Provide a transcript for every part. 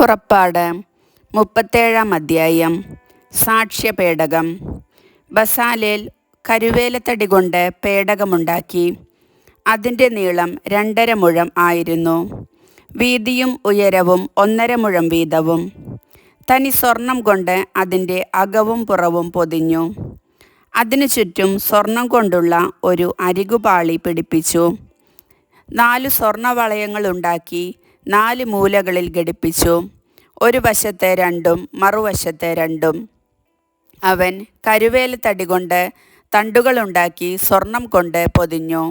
പുറപ്പാട് 37-ാം അധ്യായം. സാക്ഷ്യപേടകം. ബസാലേൽ കരുവേലത്തടി കൊണ്ട് പേടകമുണ്ടാക്കി. അതിൻ്റെ നീളം 2.5 മുഴം ആയിരുന്നു. വീതിയും ഉയരവും 1.5 മുഴം വീതവും. തനി സ്വർണം കൊണ്ട് അതിൻ്റെ അകവും പുറവും പൊതിഞ്ഞു. അതിനു ചുറ്റും സ്വർണം കൊണ്ടുള്ള ഒരു അരികുപാളി പിടിപ്പിച്ചു. 4 സ്വർണവളയങ്ങളുണ്ടാക്കി 4 മൂലകളിൽ ഘടിപ്പിച്ചു. ഒരു വശത്തെ 2ഉം മറുവശത്തെ 2ഉം. അവൻ കരുവേലത്തടി കൊണ്ട് തണ്ടുകളുണ്ടാക്കി സ്വർണം കൊണ്ട് പൊതിഞ്ഞു.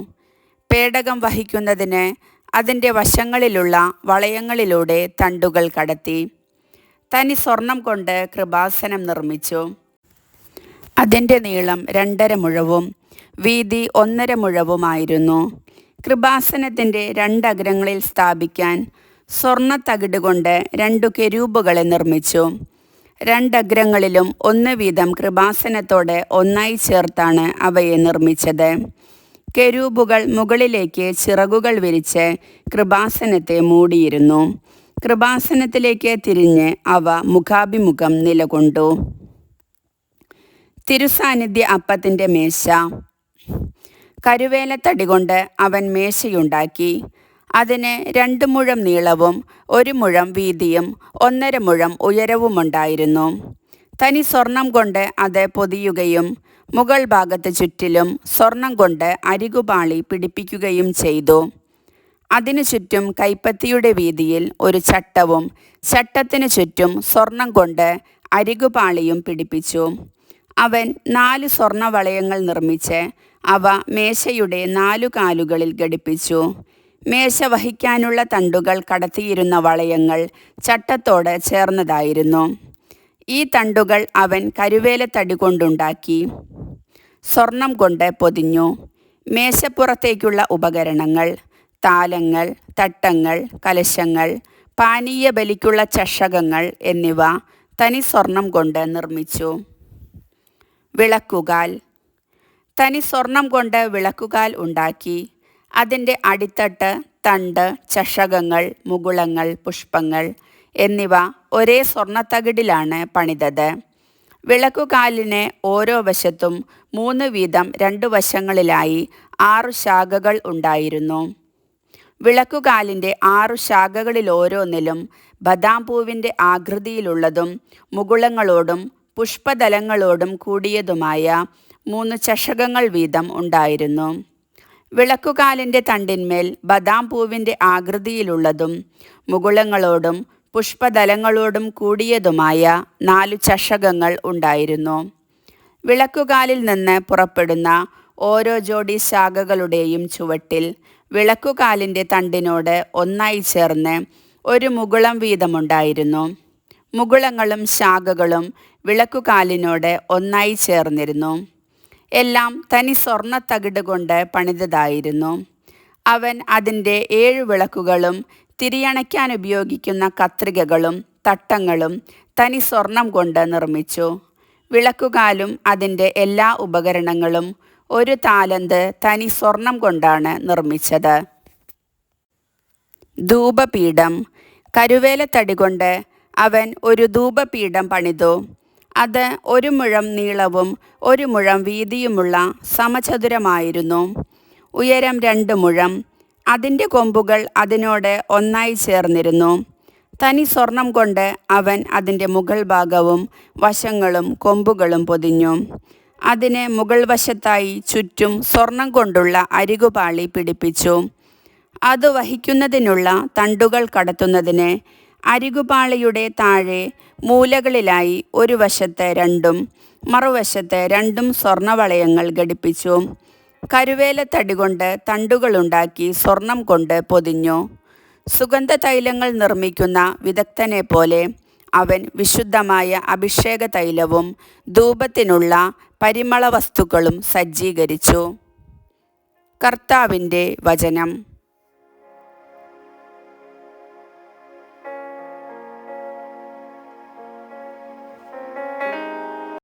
പേടകം വഹിക്കുന്നതിന് അതിൻ്റെ വശങ്ങളിലുള്ള വളയങ്ങളിലൂടെ തണ്ടുകൾ കടത്തി. തനി സ്വർണം കൊണ്ട് കൃപാസനം നിർമ്മിച്ചു. അതിൻ്റെ നീളം 2.5 മുഴവും വീതി 1.5 മുഴവുമായിരുന്നു. കൃപാസനത്തിൻ്റെ 2 അഗ്രങ്ങളിൽ സ്ഥാപിക്കാൻ സ്വർണ്ണത്തകിട് കൊണ്ട് 2 കെരൂബുകളെ നിർമ്മിച്ചു. 2 അഗ്രങ്ങളിലും 1 വീതം കൃപാസനത്തോട് ഒന്നായി ചേർത്താണ് അവയെ നിർമ്മിച്ചത്. കെരൂബുകൾ മുകളിലേക്ക് ചിറകുകൾ വിരിച്ച് കൃപാസനത്തെ മൂടിയിരുന്നു. കൃപാസനത്തിലേക്ക് തിരിഞ്ഞ് അവ മുഖാഭിമുഖം നിലകൊണ്ടു. തിരുസാന്നിധ്യ അപ്പത്തിൻ്റെ മേശ. കരുവേലത്തടി കൊണ്ട് അവൻ മേശയുണ്ടാക്കി. അതിന് 2 മുഴം നീളവും 1 മുഴം വീതിയും 1.5 മുഴം ഉയരവുമുണ്ടായിരുന്നു. തനി സ്വർണം കൊണ്ട് അത് പൊതിയുകയും മുകൾ ഭാഗത്ത് ചുറ്റിലും സ്വർണം കൊണ്ട് അരികുപാളി പിടിപ്പിക്കുകയും ചെയ്തു. അതിനു ചുറ്റും കൈപ്പത്തിയുടെ വീതിയിൽ ഒരു ചട്ടവും ചട്ടത്തിനു ചുറ്റും സ്വർണം കൊണ്ട് അരികുപാളിയും പിടിപ്പിച്ചു. അവൻ 4 സ്വർണവളയങ്ങൾ നിർമ്മിച്ച് അവ മേശയുടെ 4 കാലുകളിൽ ഘടിപ്പിച്ചു. മേശ വഹിക്കാനുള്ള തണ്ടുകൾ കടത്തിയിരുന്ന വളയങ്ങൾ ചട്ടത്തോട് ചേർന്നതായിരുന്നു. ഈ തണ്ടുകൾ അവൻ കരുവേലത്തടി കൊണ്ടുണ്ടാക്കി സ്വർണം കൊണ്ട് പൊതിഞ്ഞു. മേശപ്പുറത്തേക്കുള്ള ഉപകരണങ്ങൾ, താലങ്ങൾ, തട്ടങ്ങൾ, കലശങ്ങൾ, പാനീയ ബലിക്കുള്ള ചഷകങ്ങൾ എന്നിവ തനി സ്വർണം കൊണ്ട് നിർമ്മിച്ചു. വിളക്കുകാൽ. തനി സ്വർണം കൊണ്ട് വിളക്കുകാൽ ഉണ്ടാക്കി. അതിൻ്റെ അടിത്തട്ട്, തണ്ട്, ചഷകങ്ങൾ, മുകുളങ്ങൾ, പുഷ്പങ്ങൾ എന്നിവ ഒരേ സ്വർണ്ണത്തകിടിലാണ് പണിതത്. വിളക്കുകാലിന് ഓരോ വശത്തും 3 വീതം 2 വശങ്ങളിലായി 6 ശാഖകൾ ഉണ്ടായിരുന്നു. വിളക്കുകാലിൻ്റെ 6 ശാഖകളിലോരോന്നിലും ബദാംപൂവിൻ്റെ ആകൃതിയിലുള്ളതും മുകുളങ്ങളോടും പുഷ്പദലങ്ങളോടും കൂടിയതുമായ 3 ചഷകങ്ങൾ വീതം ഉണ്ടായിരുന്നു. വിളക്കുകാലിൻ്റെ തണ്ടിന്മേൽ ബദാംപൂവിൻ്റെ ആകൃതിയിലുള്ളതും മുകുളങ്ങളോടും പുഷ്പദലങ്ങളോടും കൂടിയതുമായ 4 ചഷകങ്ങൾ ഉണ്ടായിരുന്നു. വിളക്കുകാലിൽ നിന്ന് പുറപ്പെടുന്ന ഓരോ ജോഡി ശാഖകളുടെയും ചുവട്ടിൽ വിളക്കുകാലിൻ്റെ തണ്ടിനോട് ഒന്നായി ചേർന്ന് ഒരു മുകുളം വീതമുണ്ടായിരുന്നു. മുകുളങ്ങളും ശാഖകളും വിളക്കുകാലിനോട് ഒന്നായി ചേർന്നിരുന്നു. എല്ലാം തനി സ്വർണ്ണത്തകിട് കൊണ്ട് പണിതതായിരുന്നു. അവൻ അതിൻ്റെ 7 വിളക്കുകളും തിരിയണയ്ക്കാൻ ഉപയോഗിക്കുന്ന കത്രികകളും തട്ടങ്ങളും തനി സ്വർണം കൊണ്ട് നിർമ്മിച്ചു. വിളക്കുകാലും അതിൻ്റെ എല്ലാ ഉപകരണങ്ങളും 1 താലന്ത് തനി സ്വർണം കൊണ്ടാണ് നിർമ്മിച്ചത്. ധൂപപീഠം. കരുവേലത്തടി കൊണ്ട് അവൻ ഒരു ധൂപപീഠം പണിതു. അത് 1 മുഴം നീളവും 1 മുഴം വീതിയുമുള്ള സമചതുരമായിരുന്നു. ഉയരം 2 മുഴം. അതിൻ്റെ കൊമ്പുകൾ അതിനോട് ഒന്നായി ചേർന്നിരുന്നു. തനി സ്വർണം കൊണ്ട് അവൻ അതിൻ്റെ മുകൾ ഭാഗവും വശങ്ങളും കൊമ്പുകളും പൊതിഞ്ഞു. അതിന് മുകൾ വശത്തായി ചുറ്റും സ്വർണം കൊണ്ടുള്ള അരികുപാളി പിടിപ്പിച്ചു. അത് വഹിക്കുന്നതിനുള്ള തണ്ടുകൾ കടത്തുന്നതിന് അരികുപാളിയുടെ താഴെ മൂലകളിലായി ഒരു വശത്ത് 2ഉം മറുവശത്ത് 2ഉം സ്വർണവളയങ്ങൾ ഘടിപ്പിച്ചു. കരുവേലത്തടി കൊണ്ട് തണ്ടുകളുണ്ടാക്കി സ്വർണം കൊണ്ട് പൊതിഞ്ഞു. സുഗന്ധതൈലങ്ങൾ നിർമ്മിക്കുന്ന വിദഗ്ധനെ പോലെ അവൻ വിശുദ്ധമായ അഭിഷേക തൈലവും ധൂപത്തിനുള്ള പരിമള വസ്തുക്കളും സജ്ജീകരിച്ചു. കർത്താവിൻ്റെ വചനം.